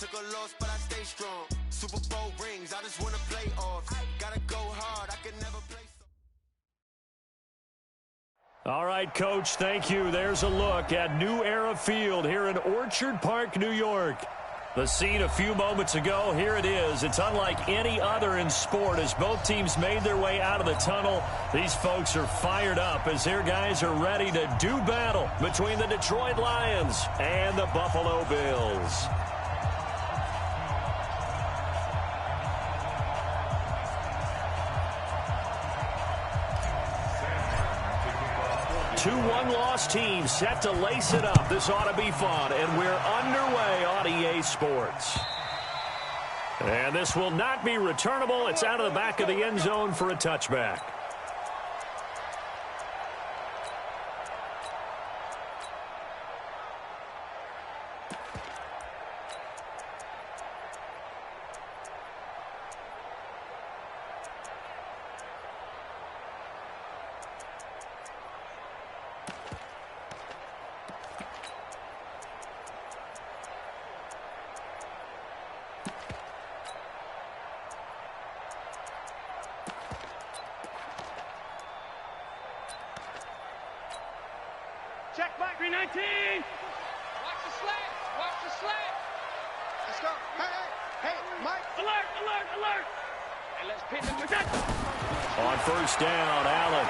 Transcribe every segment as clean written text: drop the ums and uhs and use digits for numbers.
took a loss, but I stay strong. Super Bowl rings, I just want to play off. Gotta go hard, I can never play. All right, Coach, thank you. There's a look at New Era Field here in Orchard Park, New York. The scene a few moments ago, here it is. It's unlike any other in sport as both teams made their way out of the tunnel. These folks are fired up as their guys are ready to do battle between the Detroit Lions and the Buffalo Bills. 2-1 loss team set to lace it up. This ought to be fun, and we're underway on EA Sports. And this will not be returnable. It's out of the back of the end zone for a touchback. Check back, 319. Watch the slant. Watch the slant. Let's go. Hey, Mike. Alert, alert, alert. And let's pin them with that. On first down, Allen.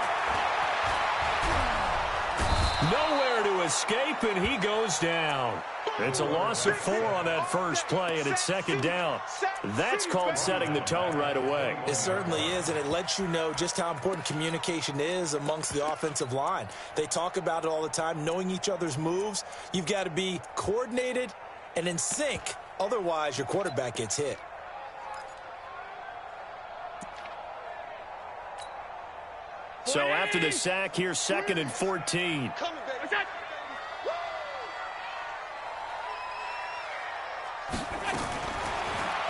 Nowhere to escape, and he goes down. It's a loss of 4 on that first play, and it's second down. That's called setting the tone right away. It certainly is, and it lets you know just how important communication is amongst the offensive line. They talk about it all the time, knowing each other's moves. You've got to be coordinated and in sync. Otherwise, your quarterback gets hit. So after the sack, here's 2nd and 14.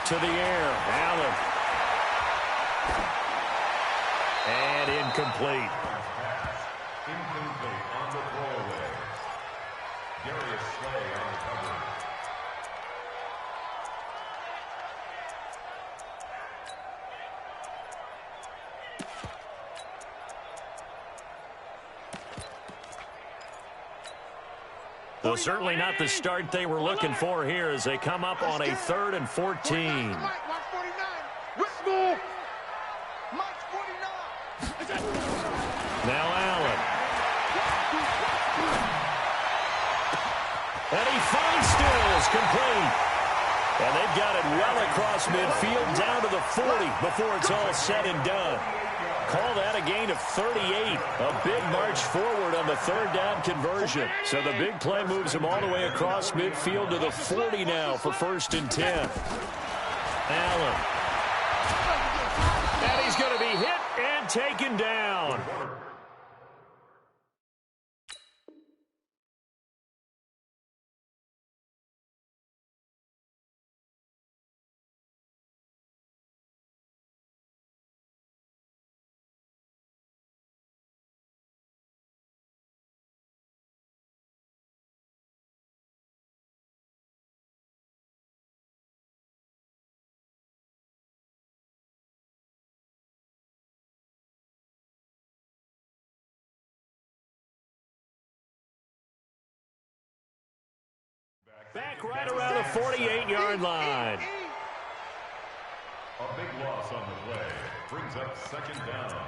To the air, Allen. And incomplete. Incomplete on the throwaway. Darius Slay on the cover. Well, certainly not the start they were looking for here as they come up on a 3rd and 14. Now Allen. And he finds Stills complete. And they've got it well across midfield down to the 40 before it's all said and done. Call that a gain of 38. A big march forward on the 3rd down conversion. So the big play moves him all the way across midfield to the 40 now for 1st and 10. Allen. And he's going to be hit and taken down. Back right around the 48-yard line. A big loss on the play. Brings up 2nd down.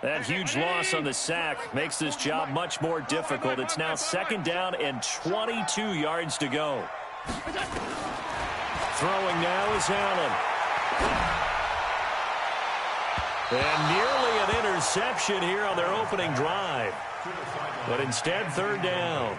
That huge loss on the sack makes this job much more difficult. It's now 2nd down and 22 yards to go. Throwing now is Allen. And nearly an interception here on their opening drive. But instead, 3rd down.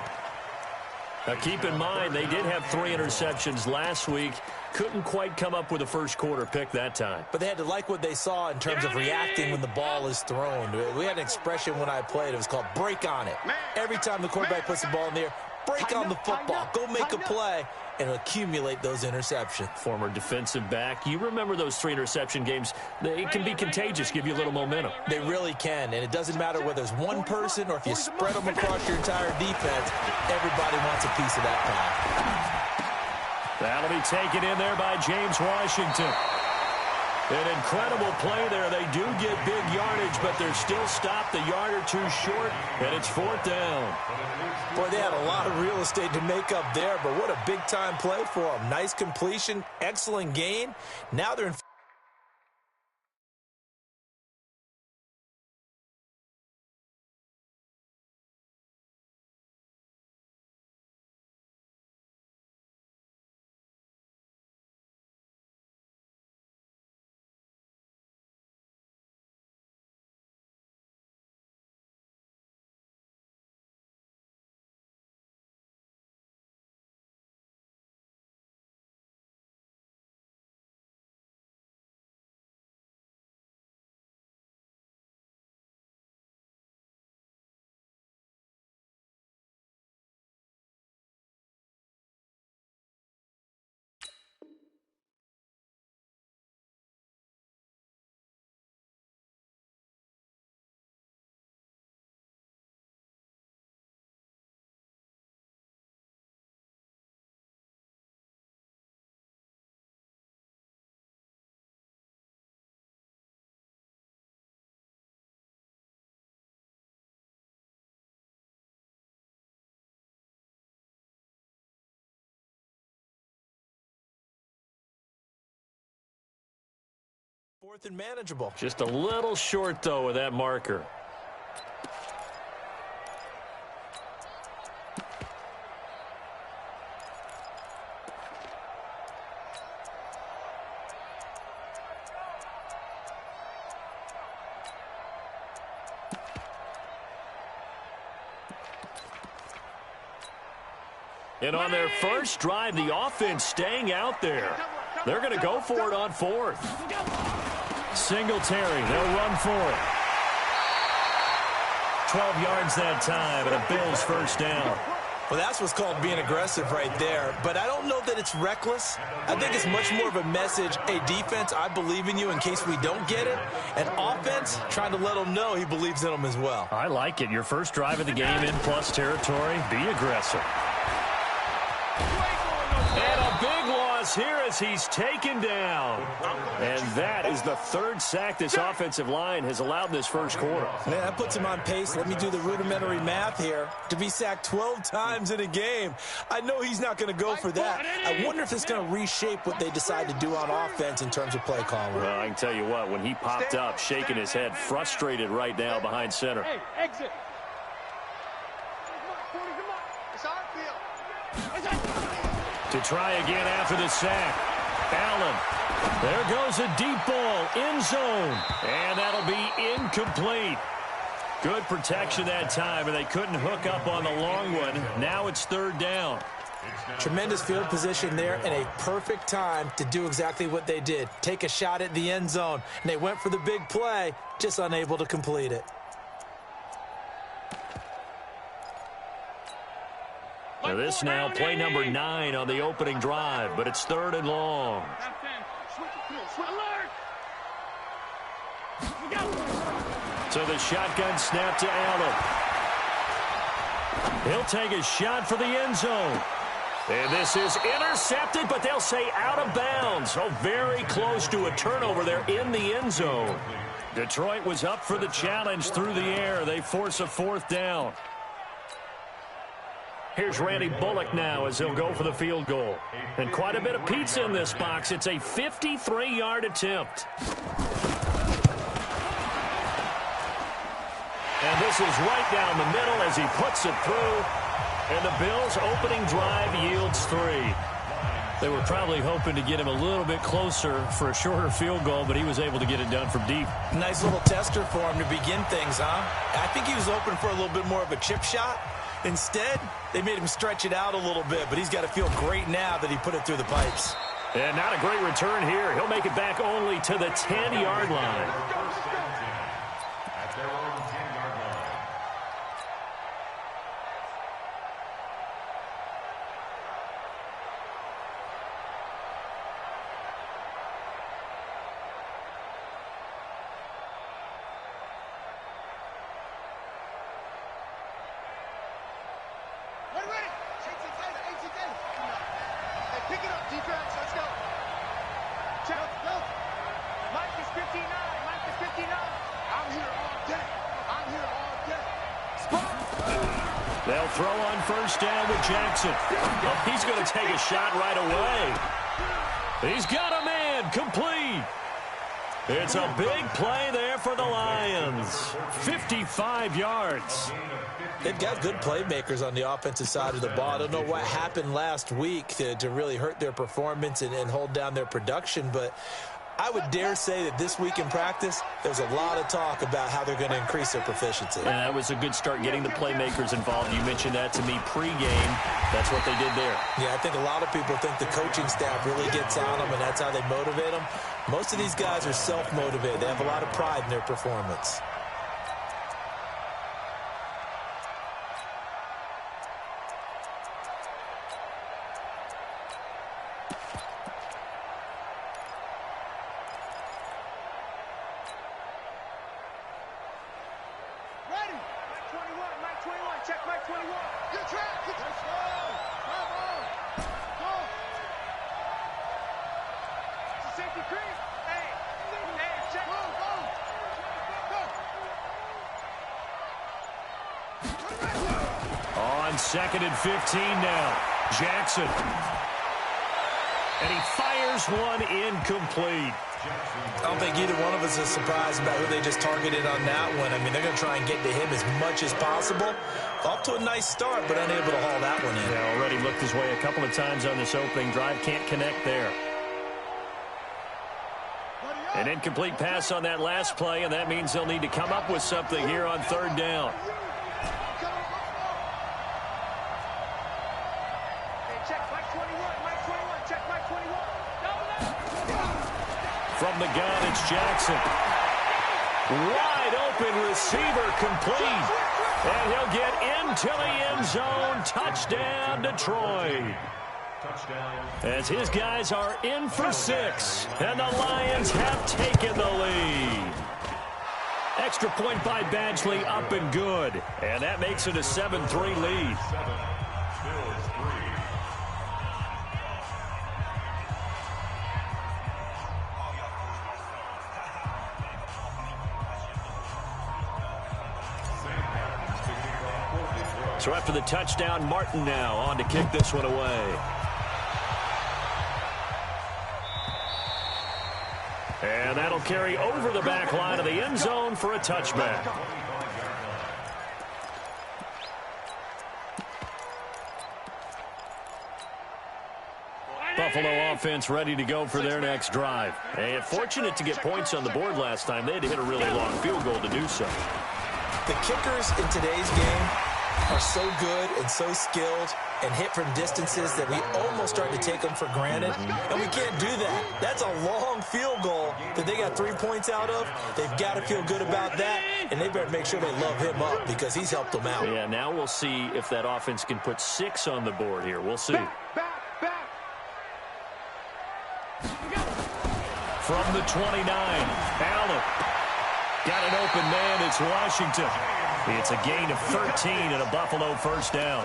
Now keep in mind, they did have 3 interceptions last week. Couldn't quite come up with a first-quarter pick that time. But they had to like what they saw in terms of reacting when the ball is thrown. We had an expression when I played. It was called break on it. Every time the quarterback puts the ball in the air, break on the football, go make a play, and accumulate those interceptions. Former defensive back. You remember those 3 interception games. It can be contagious, give you a little momentum. They really can, and it doesn't matter whether it's one person or if you spread them across your entire defense, everybody wants a piece of that pie. That'll be taken in there by James Washington. An incredible play there. They do get big yardage, but they're still stopped a yard or 2 short, and it's 4th down. Boy, they had a lot of real estate to make up there, but what a big-time play for them. Nice completion, excellent gain. Now they're in. Fourth and manageable. Just a little short, though, with that marker. And on their first drive, the offense staying out there. They're going to go for it on 4th. Singletary, they'll run for it. 12 yards that time, and a Bills first down. Well, that's what's called being aggressive right there. But I don't know that it's reckless. I think it's much more of a message, hey, defense, I believe in you in case we don't get it. And offense, trying to let them know he believes in them as well. I like it. Your first drive of the game in plus territory, be aggressive. And a big loss here as he's taken down. And that is the 3rd sack this offensive line has allowed this first quarter. Man, that puts him on pace. Let me do the rudimentary math here. To be sacked 12 times in a game, I know he's not going to go for that. I wonder if it's going to reshape what they decide to do on offense in terms of play calling. Well, I can tell you what, when he popped up, shaking his head, frustrated right now behind center. Hey, exit. It's our field. To try again after the sack. Allen. There goes a deep ball. End zone. And that'll be incomplete. Good protection that time, and they couldn't hook up on the long one. Now it's 3rd down. Tremendous field position there and a perfect time to do exactly what they did. Take a shot at the end zone. And they went for the big play, just unable to complete it. Now this now play number 9 on the opening drive, but it's 3rd and long. So the shotgun snap to Allen. He'll take a shot for the end zone. And this is intercepted, but they'll say out of bounds. So very close to a turnover there in the end zone. Detroit was up for the challenge through the air. They force a 4th down. Here's Randy Bullock now as he'll go for the field goal. And quite a bit of pizza in this box. It's a 53-yard attempt. And this is right down the middle as he puts it through. And the Bills' opening drive yields 3. They were probably hoping to get him a little bit closer for a shorter field goal, but he was able to get it done from deep. Nice little tester for him to begin things, huh? I think he was open for a little bit more of a chip shot. Instead, they made him stretch it out a little bit, but he's got to feel great now that he put it through the pipes. And not a great return here. He'll make it back only to the 10-yard line. At their own 10-yard line. 4 throw on first down with Jackson. Oh, he's going to take a shot right away. He's got a man complete. It's a big play there for the Lions. 55 yards. They've got good playmakers on the offensive side of the ball. I don't know what happened last week to really hurt their performance and hold down their production, but I would dare say that this week in practice, there's a lot of talk about how they're going to increase their proficiency. And that was a good start getting the playmakers involved. You mentioned that to me pregame. That's what they did there. Yeah, I think a lot of people think the coaching staff really gets on them, and that's how they motivate them. Most of these guys are self-motivated. They have a lot of pride in their performance. On 2nd and 15 now. Jackson. And he fires one incomplete. I don't think either one of us is surprised about who they just targeted on that one. I mean, they're going to try and get to him as much as possible. Off to a nice start, but unable to haul that one in. Yeah, already looked his way a couple of times on this opening drive. Can't connect there. An incomplete pass on that last play, and that means they'll need to come up with something here on 3rd down. From the gun, it's Jackson. Wide open receiver complete. And he'll get into the end zone. Touchdown, Detroit. As his guys are in for 6. And the Lions have taken the lead. Extra point by Badgley, up and good. And that makes it a 7-3 lead. So after the touchdown, Martin now on to kick this one away. And that'll carry over the back line of the end zone for a touchback. Buffalo offense ready to go for their next drive. And fortunate to get points on the board last time. They had to hit a really long field goal to do so. The kickers in today's game are so good and so skilled and hit from distances that we almost start to take them for granted, and we can't do that. That's a long field goal that they got 3 points out of. They've got to feel good about that, and they better make sure they love him up because he's helped them out. Yeah, now we'll see if that offense can put 6 on the board here. We'll see. Back. From the 29, Allen. Got an open man. It's Washington. It's a gain of 13 and a Buffalo first down.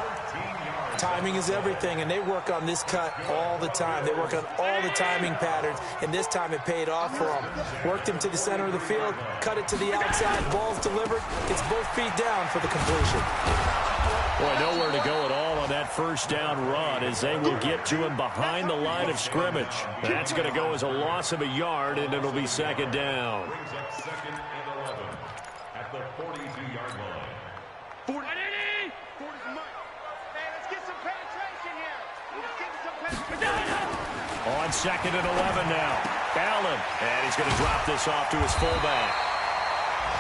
Timing is everything, and they work on this cut all the time. They work on all the timing patterns, and this time it paid off for them. Worked him to the center of the field, cut it to the outside, ball's delivered, gets both feet down for the completion. Boy, nowhere to go at all on that first down run as they will get to him behind the line of scrimmage. That's going to go as a loss of a yard, and it'll be 2nd down. Brings up 2nd and 11 at the 42-yard line. 40. Let's get some penetration here. Let's get some penetration. On 2nd and 11 now. Allen. And he's going to drop this off to his fullback.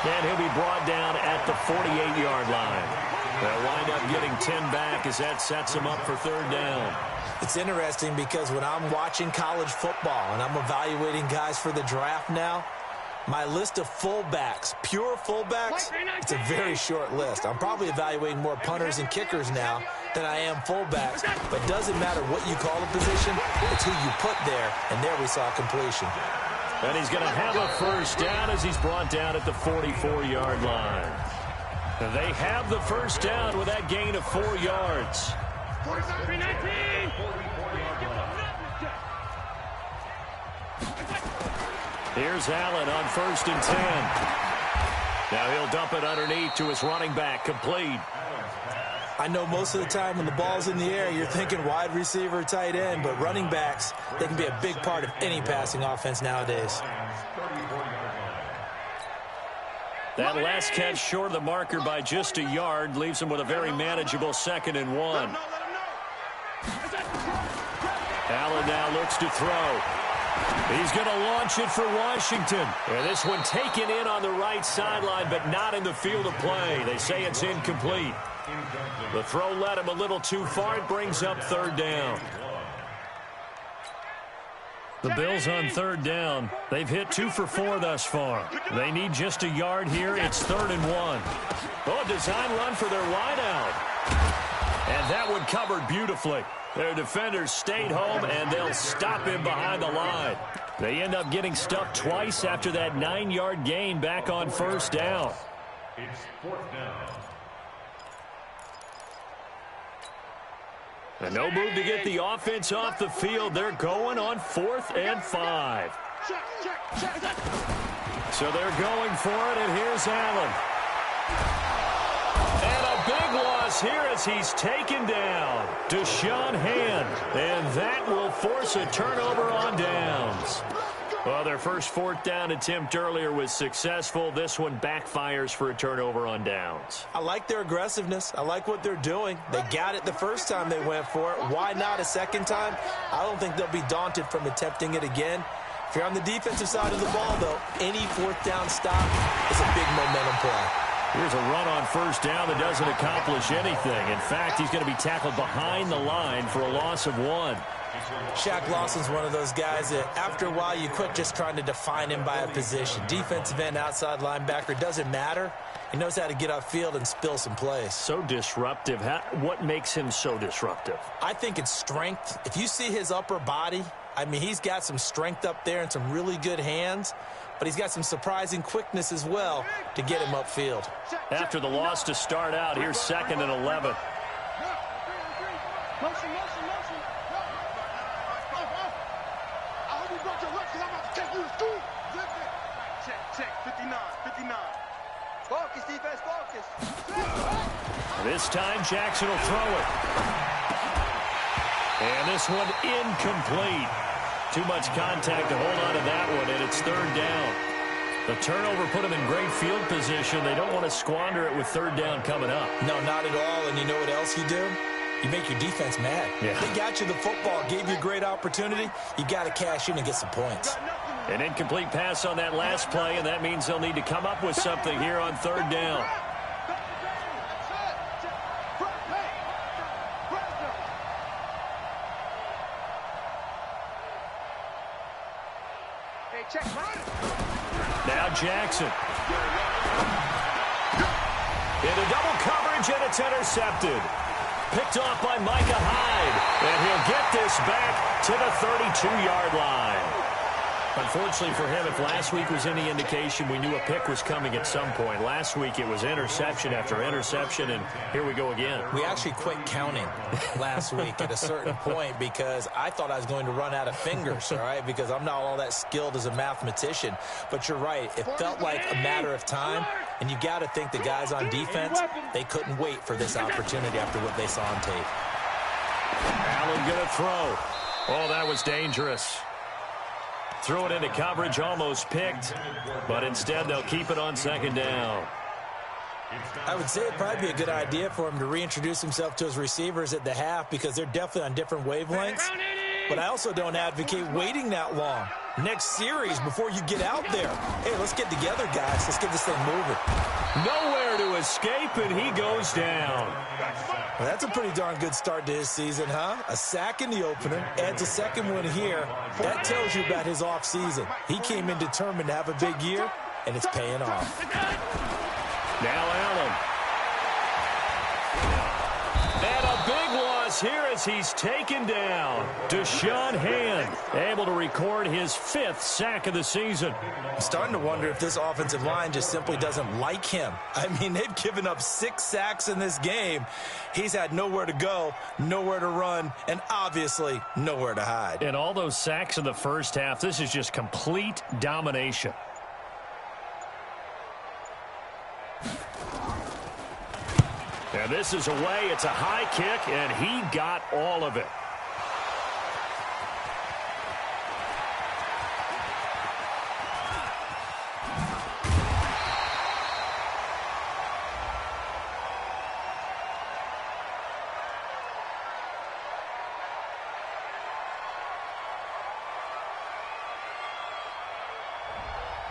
And he'll be brought down at the 48-yard line. They'll wind up getting 10 back as that sets him up for 3rd down. It's interesting because when I'm watching college football and I'm evaluating guys for the draft now, my list of fullbacks, pure fullbacks, it's a very short list. I'm probably evaluating more punters and kickers now than I am fullbacks, but it doesn't matter what you call a position, it's who you put there, and there we saw completion. And he's going to have a first down as he's brought down at the 44-yard line. They have the first down with that gain of 4 yards. 19. Here's Allen on 1st and 10. Now he'll dump it underneath to his running back, complete. I know most of the time when the ball's in the air, you're thinking wide receiver, tight end, but running backs, they can be a big part of any passing offense nowadays. That last catch short of the marker by just a yard leaves him with a very manageable 2nd and 1. Allen now looks to throw. He's going to launch it for Washington. And this one taken in on the right sideline, but not in the field of play. They say it's incomplete. The throw led him a little too far. It brings up 3rd down. The Bills on 3rd down. They've hit 2 for 4 thus far. They need just a yard here. It's 3rd and 1. Oh, a design run for their wideout. And that one covered beautifully. Their defenders stayed home, and they'll stop him behind the line. They end up getting stuffed twice after that 9-yard gain back on 1st down. It's 4th down. And no move to get the offense off the field. They're going on 4th and 5. So they're going for it, and here's Allen. And a big loss here as he's taken down. Deshaun Hand. And that will force a turnover on downs. Well, their first 4th down attempt earlier was successful. This one backfires for a turnover on downs. I like their aggressiveness. I like what they're doing. They got it the first time they went for it. Why not a second time? I don't think they'll be daunted from attempting it again. If you're on the defensive side of the ball, though, any 4th down stop is a big momentum play. Here's a run on 1st down that doesn't accomplish anything. In fact, he's going to be tackled behind the line for a loss of 1. Shaq Lawson's one of those guys that after a while you quit just trying to define him by a position. Defensive end, outside linebacker, doesn't matter. He knows how to get upfield and spill some plays. So disruptive. What makes him so disruptive? I think it's strength. If you see his upper body, I mean, he's got some strength up there and some really good hands, but he's got some surprising quickness as well to get him upfield. After the loss to start out, here's 2nd and 11. Motion, motion, motion. I hope you brought your record. I'm about to take you to school. Check, 59. Focus, defense, focus. This time, Jackson will throw it. And this one incomplete. Too much contact to hold on to that one, and it's 3rd down. The turnover put them in great field position. They don't want to squander it with 3rd down coming up. No, not at all. And you know what else you do? You make your defense mad. Yeah. They got you the football, gave you a great opportunity. You got to cash in and get some points. An incomplete pass on that last play, and that means they'll need to come up with something here on 3rd down. Now Jackson. Into double coverage, and it's intercepted. Picked off by Micah Hyde. And he'll get this back to the 32-yard line. Unfortunately for him, if last week was any indication, we knew a pick was coming at some point. Last week it was interception after interception, and here we go again. We actually quit counting last week at a certain point because I thought I was going to run out of fingers, all right, because I'm not all that skilled as a mathematician. But you're right. It felt like a matter of time, and you got to think the guys on defense, they couldn't wait for this opportunity after what they saw on tape. Allen going to throw. Oh, that was dangerous. Threw it into coverage, almost picked, but instead they'll keep it on 2nd down. I would say it'd probably be a good idea for him to reintroduce himself to his receivers at the half because they're definitely on different wavelengths. But I also don't advocate waiting that long. Next series before you get out there. Hey, let's get together, guys. Let's get this thing moving. Nowhere to escape, and he goes down. Well, that's a pretty darn good start to his season, huh? A sack in the opener, adds a second one here. That tells you about his offseason. He came in determined to have a big year, and it's paying off. Now Allen. And a big loss here as he's taken down. Deshaun Hand able to record his 5th sack of the season. I'm starting to wonder if this offensive line just simply doesn't like him. I mean, they've given up 6 sacks in this game. He's had nowhere to go, nowhere to run, and obviously nowhere to hide. And all those sacks in the first half, this is just complete domination. And And this is away. It's a high kick, and he got all of it.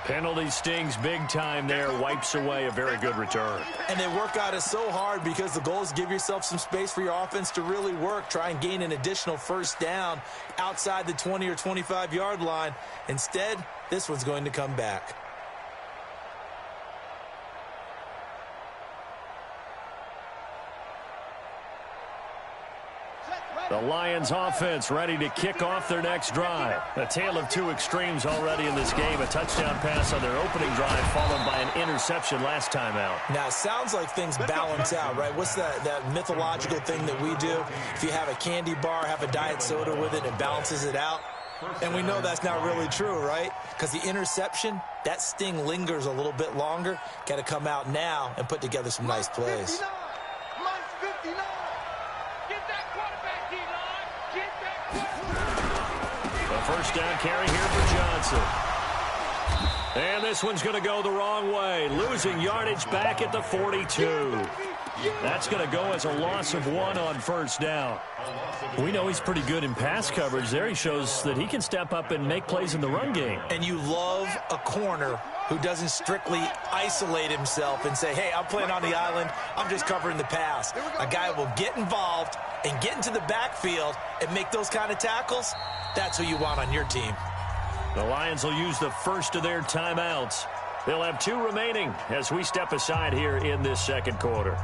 Penalty stings big time there, wipes away a very good return. And they work out it so hard because the goal is give yourself some space for your offense to really work. Try and gain an additional first down outside the 20 or 25-yard line. Instead, this one's going to come back. The Lions offense ready to kick off their next drive. A tale of two extremes already in this game. A touchdown pass on their opening drive followed by an interception last time out. Now, it sounds like things balance out, right? What's that mythological thing that we do? If you have a candy bar, have a diet soda with it, it balances it out. And we know that's not really true, right? Because the interception, that sting lingers a little bit longer. Got to come out now and put together some nice plays. First down carry here for Johnson. And this one's going to go the wrong way. Losing yardage back at the 42. That's going to go as a loss of 1 on first down. We know he's pretty good in pass coverage there. He shows that he can step up and make plays in the run game. And you love a corner who doesn't strictly isolate himself and say, hey, I'm playing on the island. I'm just covering the pass. A guy will get involved and get into the backfield and make those kind of tackles. That's who you want on your team. The Lions will use the first of their timeouts. They'll have 2 remaining as we step aside here in this second quarter.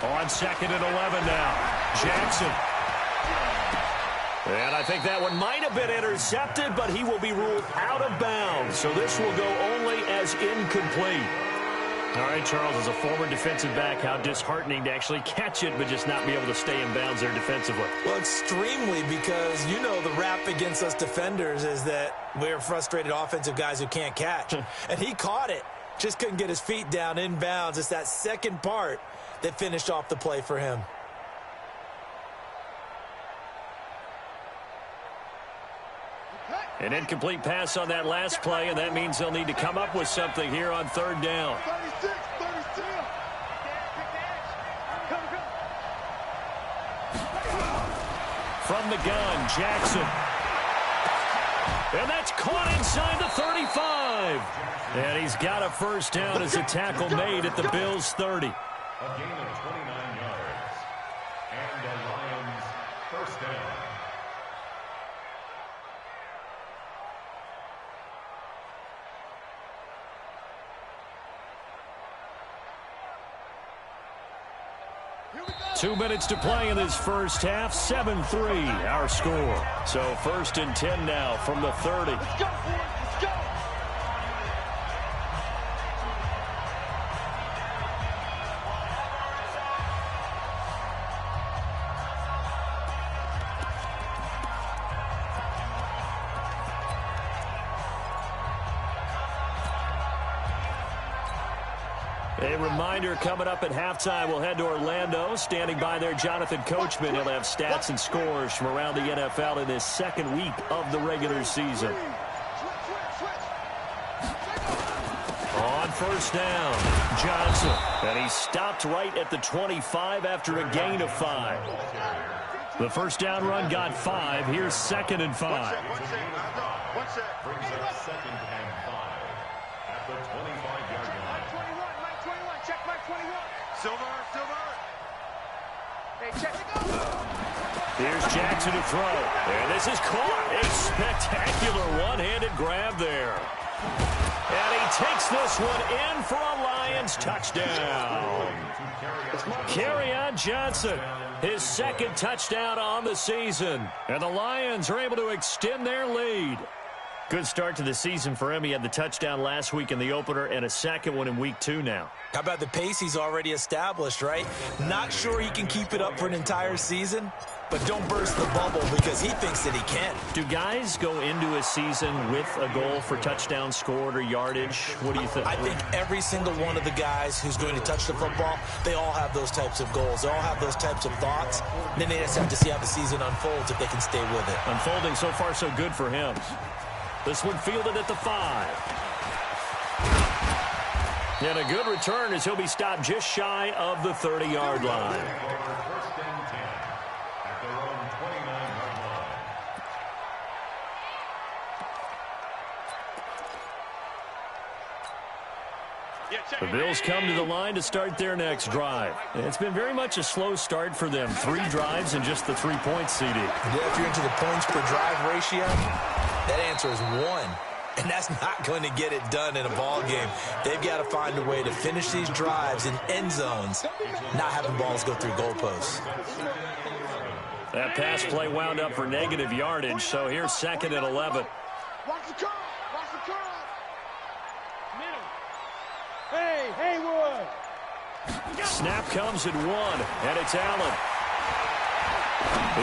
On second and 11 now. Jackson. And I think that one might have been intercepted, but he will be ruled out of bounds. So this will go only as incomplete. All right, Charles, as a former defensive back, how disheartening to actually catch it, but just not be able to stay in bounds there defensively. Well, extremely, because you know the rap against us defenders is that we're frustrated offensive guys who can't catch. And he caught it. Just couldn't get his feet down in bounds. It's that second part that finished off the play for him. An incomplete pass on that last play, and that means they'll need to come up with something here on third down. From the gun, Jackson. And that's caught inside the 35. And he's got a first down as a tackle made at the Bills' 30. A gain of 29 yards. And the Lions first down. Two minutes to play in this first half. 7-3 our score. So first and 10 now from the 30. Let's go, boys. Let's go. A reminder coming up at halftime, we'll head to Orlando. Standing by there, Jonathan Coachman. He'll have stats and scores from around the NFL in this second week of the regular season. On first down, Johnson. And he stopped right at the 25 after a gain of 5. The first down run got 5. Here's second and 5. Brings up second and 5 at the 25-yard line. Check my 21. Silver. Hey, check. Here's Jackson to throw. And this is caught. A spectacular one-handed grab there. And he takes this one in for a Lions touchdown. Kerryon Johnson, his second touchdown on the season. And the Lions are able to extend their lead. Good start to the season for him. He had the touchdown last week in the opener and a second one in week 2 now. How about the pace he's already established, right? Not sure he can keep it up for an entire season, but don't burst the bubble because he thinks that he can. Do guys go into a season with a goal for touchdown scored or yardage? What do you think? I think every single one of the guys who's going to touch the football, they all have those types of goals. They all have those types of thoughts. And then they just have to see how the season unfolds if they can stay with it. Unfolding so far so good for him. This one fielded at the 5. And a good return as he'll be stopped just shy of the 30-yard line. First and 10 at their own 29-yard line. The Bills come to the line to start their next drive. It's been very much a slow start for them. 3 drives and just the 3 points, CD. Yeah, if you're into the points per drive ratio, that answer is 1. And that's not going to get it done in a ball game. They've got to find a way to finish these drives in end zones, not having balls go through goalposts. That pass play wound up for negative yardage, so here's 2nd and 11. Watch the curve. Watch the curve. Middle. Hey, Haywood. Snap comes at 1, and it's Allen.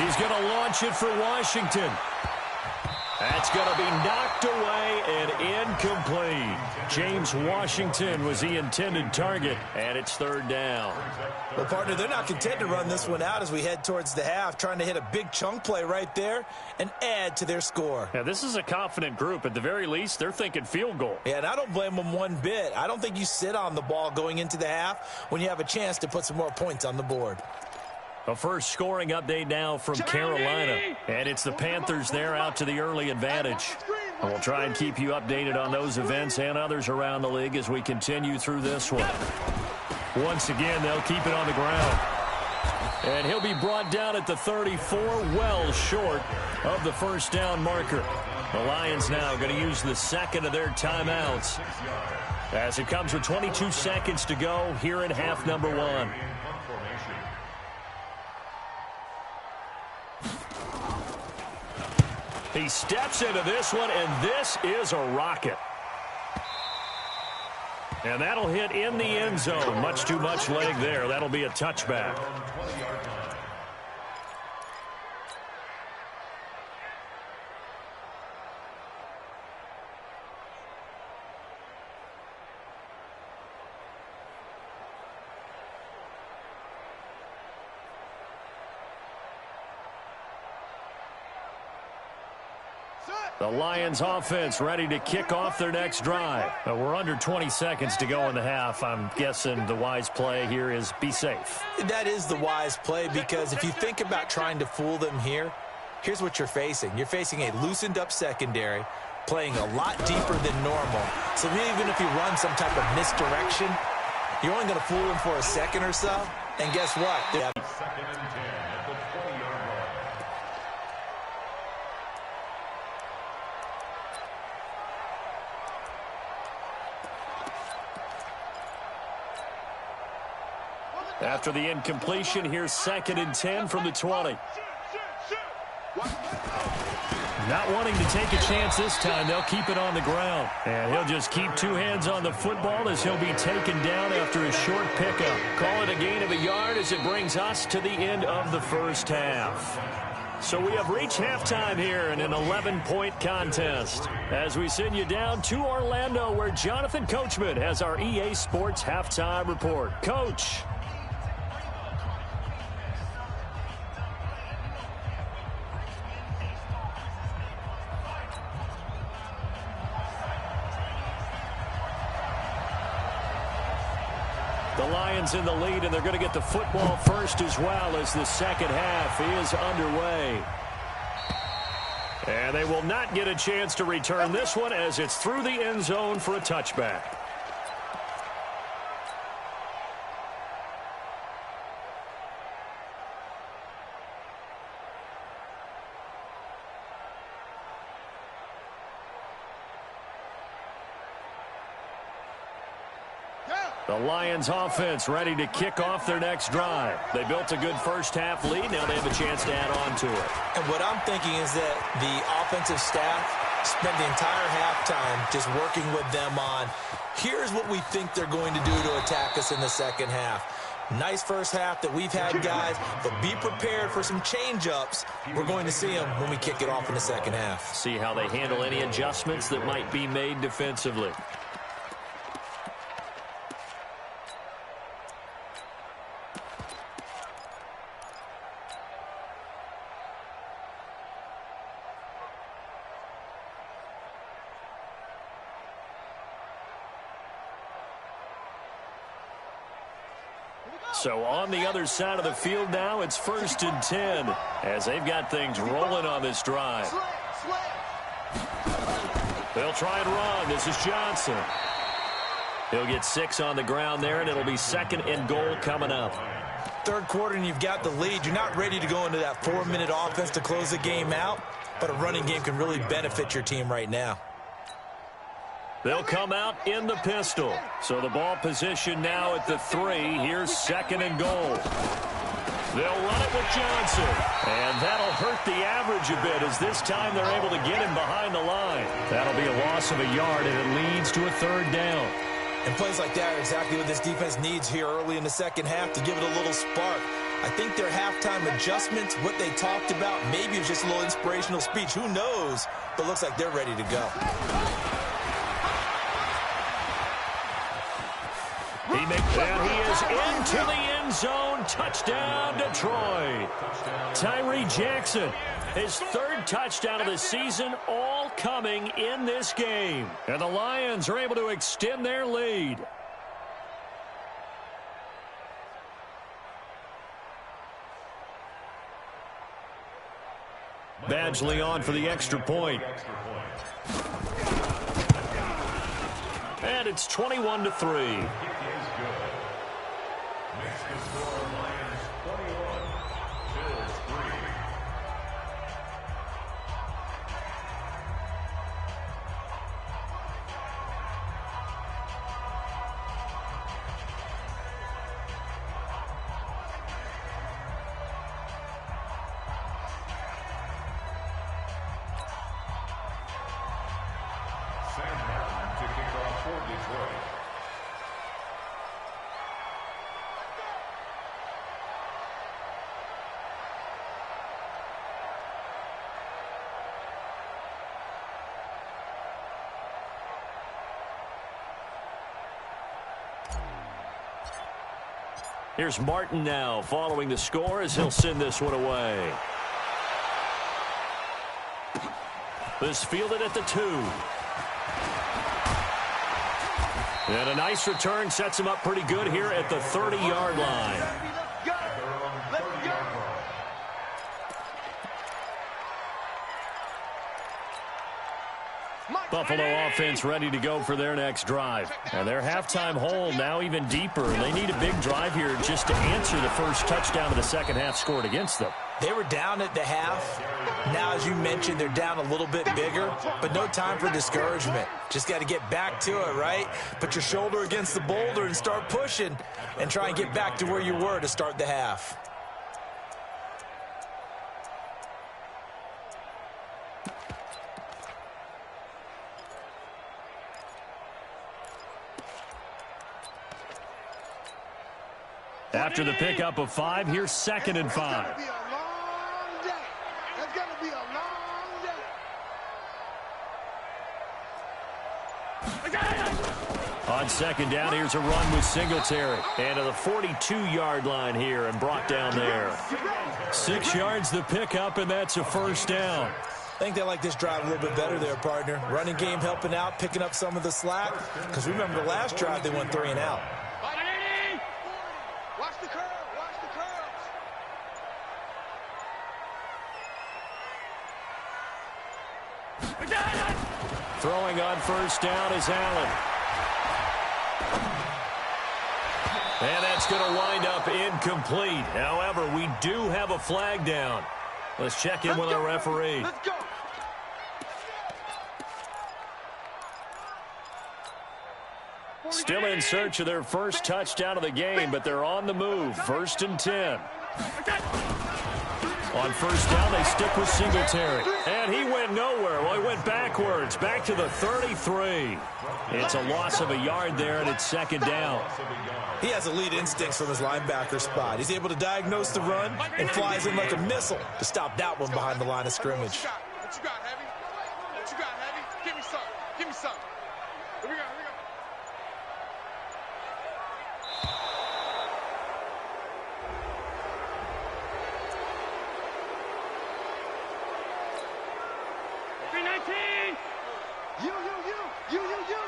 He's going to launch it for Washington. That's going to be knocked away and incomplete. James Washington was the intended target, and it's 3rd down. Well, partner, they're not content to run this one out as we head towards the half, trying to hit a big chunk play right there and add to their score. Now, this is a confident group. At the very least, they're thinking field goal. Yeah, and I don't blame them one bit. I don't think you sit on the ball going into the half when you have a chance to put some more points on the board. A first scoring update now from Carolina. And it's the Panthers there out to the early advantage. And we'll try and keep you updated on those events and others around the league as we continue through this one. Once again, they'll keep it on the ground. And he'll be brought down at the 34, well short of the first down marker. The Lions now going to use the second of their timeouts as it comes with 22 seconds to go here in half number 1. He steps into this one, and this is a rocket. And that'll hit in the end zone. Much too much leg there. That'll be a touchback. The Lions offense ready to kick off their next drive. We're under 20 seconds to go in the half. I'm guessing the wise play here is be safe. That is the wise play because if you think about trying to fool them here, here's what you're facing. You're facing a loosened up secondary, playing a lot deeper than normal. So even if you run some type of misdirection, you're only going to fool them for a second or so. And guess what? Second and 10 at the 20-yard line. After the incompletion, here's 2nd and 10 from the 20. Not wanting to take a chance this time, they'll keep it on the ground. And he'll just keep 2 hands on the football as he'll be taken down after a short pickup. Call it a gain of a yard as it brings us to the end of the first half. So we have reached halftime here in an 11-point contest as we send you down to Orlando where Jonathan Coachman has our EA Sports halftime report. Coach. The Lions in the lead, and they're going to get the football first as well as the second half is underway. And they will not get a chance to return this one as it's through the end zone for a touchback. The Lions offense ready to kick off their next drive. They built a good first-half lead. Now they have a chance to add on to it. And what I'm thinking is that the offensive staff spent the entire halftime just working with them on, here's what we think they're going to do to attack us in the second half. Nice first half that we've had, guys, but be prepared for some change-ups. We're going to see them when we kick it off in the second half. See how they handle any adjustments that might be made defensively. So on the other side of the field now, it's 1st and 10 as they've got things rolling on this drive. They'll try and run. This is Johnson. He'll get 6 on the ground there, and it'll be 2nd and goal coming up. Third quarter, and you've got the lead. You're not ready to go into that 4-minute offense to close the game out, but a running game can really benefit your team right now. They'll come out in the pistol. So the ball position now at the 3. Here's 2nd and goal. They'll run it with Johnson. And that'll hurt the average a bit as this time they're able to get him behind the line. That'll be a loss of a yard, and it leads to a 3rd down. And plays like that are exactly what this defense needs here early in the second half to give it a little spark. I think their halftime adjustments, what they talked about, maybe it was just a little inspirational speech. Who knows? But looks like they're ready to go. And he is into the end zone. Touchdown, Detroit. Tyree Jackson, his 3rd touchdown of the season, all coming in this game. And the Lions are able to extend their lead. Badgley on for the extra point. And it's 21-3. Here's Martin now following the score as he'll send this one away. This fielded at the 2. And a nice return sets him up pretty good here at the 30-yard line. Buffalo offense ready to go for their next drive. And their halftime hole now even deeper. And they need a big drive here just to answer the first touchdown of the second half scored against them. They were down at the half. Now, as you mentioned, they're down a little bit bigger, but no time for discouragement. Just got to get back to it, right? Put your shoulder against the boulder and start pushing and try and get back to where you were to start the half. After the pickup of 5, here's 2nd and 5. It's gonna be a long day. It's gonna be a long day. On 2nd down, here's a run with Singletary. And to the 42-yard line here and brought down there. 6 yards the pickup, and that's a 1st down. I think they like this drive a little bit better there, partner. Running game helping out, picking up some of the slack. Because remember the last drive, they went 3 and out. Watch the curve. Watch the curve. Throwing on 1st down is Allen. And that's going to wind up incomplete. However, we do have a flag down. Let's check in with our referee. Let's go. Still in search of their first touchdown of the game, but they're on the move. 1st and 10. On first down, they stick with Singletary. And he went nowhere. Well, he went backwards, back to the 33. It's a loss of a yard there, and it's 2nd down. He has elite instincts from his linebacker spot. He's able to diagnose the run and flies in like a missile to stop that one behind the line of scrimmage. What you got, Heavy? What you got, Heavy? Give me some. Give me some. Here we go. Here we go.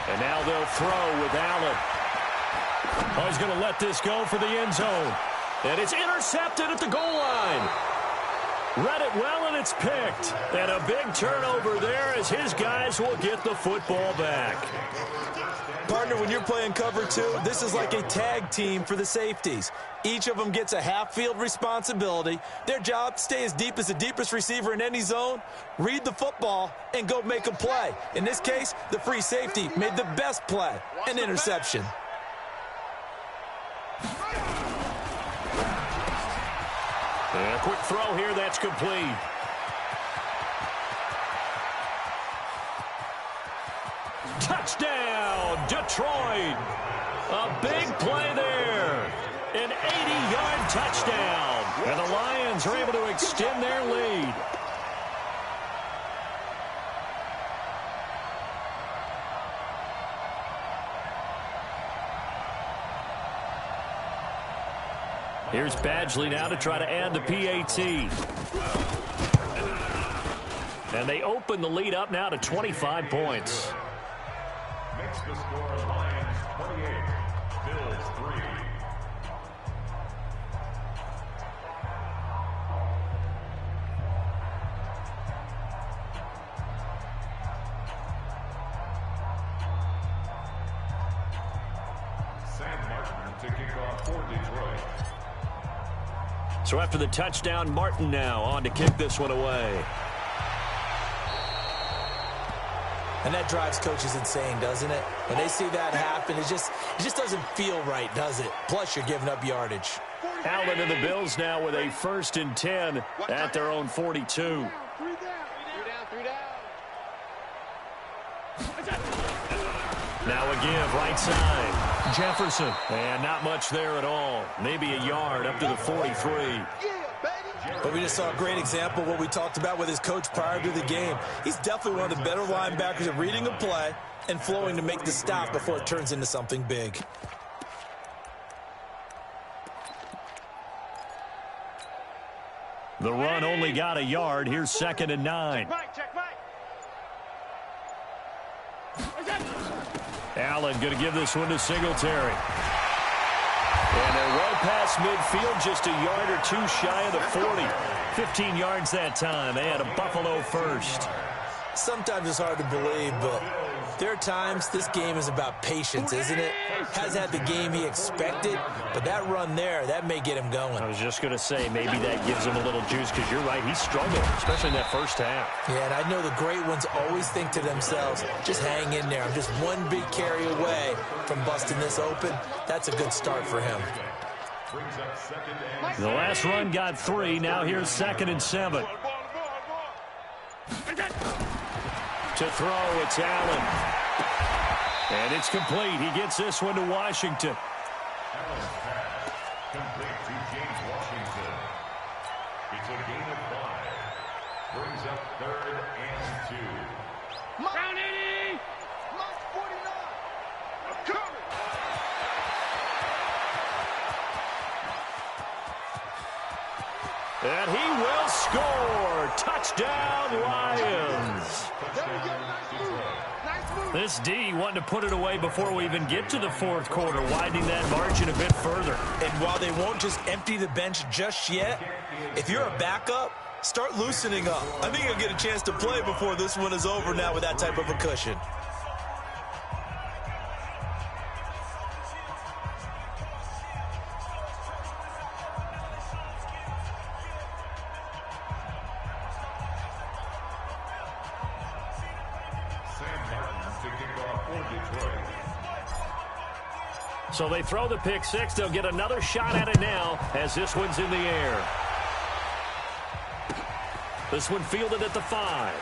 And now they'll throw with Allen. Oh, he's going to let this go for the end zone. And it's intercepted at the goal line. Read it well, and it's picked. And a big turnover there as his guys will get the football back. Partner, when you're playing cover 2, this is like a tag team for the safeties. Each of them gets a half-field responsibility. Their job, stay as deep as the deepest receiver in any zone, read the football, and go make a play. In this case, the free safety made the best play, an interception. And a quick throw here, that's complete. Touchdown, Detroit. A big play there. An 80-yard touchdown. And the Lions are able to extend their lead. Here's Badgley now to try to add the PAT. And they open the lead up now to 25 points. Makes the score Lions 28, Bills 3. Sam Martin to kick off for Detroit. So after the touchdown, Martin now on to kick this one away. And that drives coaches insane, doesn't it? When they see that happen, it just doesn't feel right, does it? Plus, you're giving up yardage. Allen and the Bills now with a 1st and 10 at their own 42. 3 down. Now a give, right side. Jefferson. And not much there at all. Maybe a yard up to the 43. But we just saw a great example of what we talked about with his coach prior to the game. He's definitely one of the better linebackers at reading a play and flowing to make the stop before it turns into something big. The run only got a yard. Here's 2nd and 9. Check back. Allen going to give this one to Singletary. And they're well past midfield, just a yard or 2 shy of the 40. 15 yards that time. They had a Buffalo first. Sometimes it's hard to believe, but there are times this game is about patience, isn't it? Has had the game he expected, but that run there, that may get him going. I was just going to say, maybe that gives him a little juice, because you're right, he struggled, especially in that first half. Yeah, and I know the great ones always think to themselves, just hang in there. I'm just one big carry away from busting this open. That's a good start for him. The last run got 3. Now here's 2nd and 7. To throw, it's Allen. And it's complete. He gets this one to Washington. Allen's pass complete to James Washington. It's a gain of 5. Brings up 3rd and 2. Round 80. Mark 49. I'm coming. And he will score. Touchdown, Lions. This D wanting to put it away before we even get to the 4th quarter, widening that margin a bit further. And while they won't just empty the bench just yet, if you're a backup, start loosening up. I think you'll get a chance to play before this one is over now with that type of a cushion. Sam to kick off for Detroit. So they throw the pick six. They'll get another shot at it now as this one's in the air. This one fielded at the 5.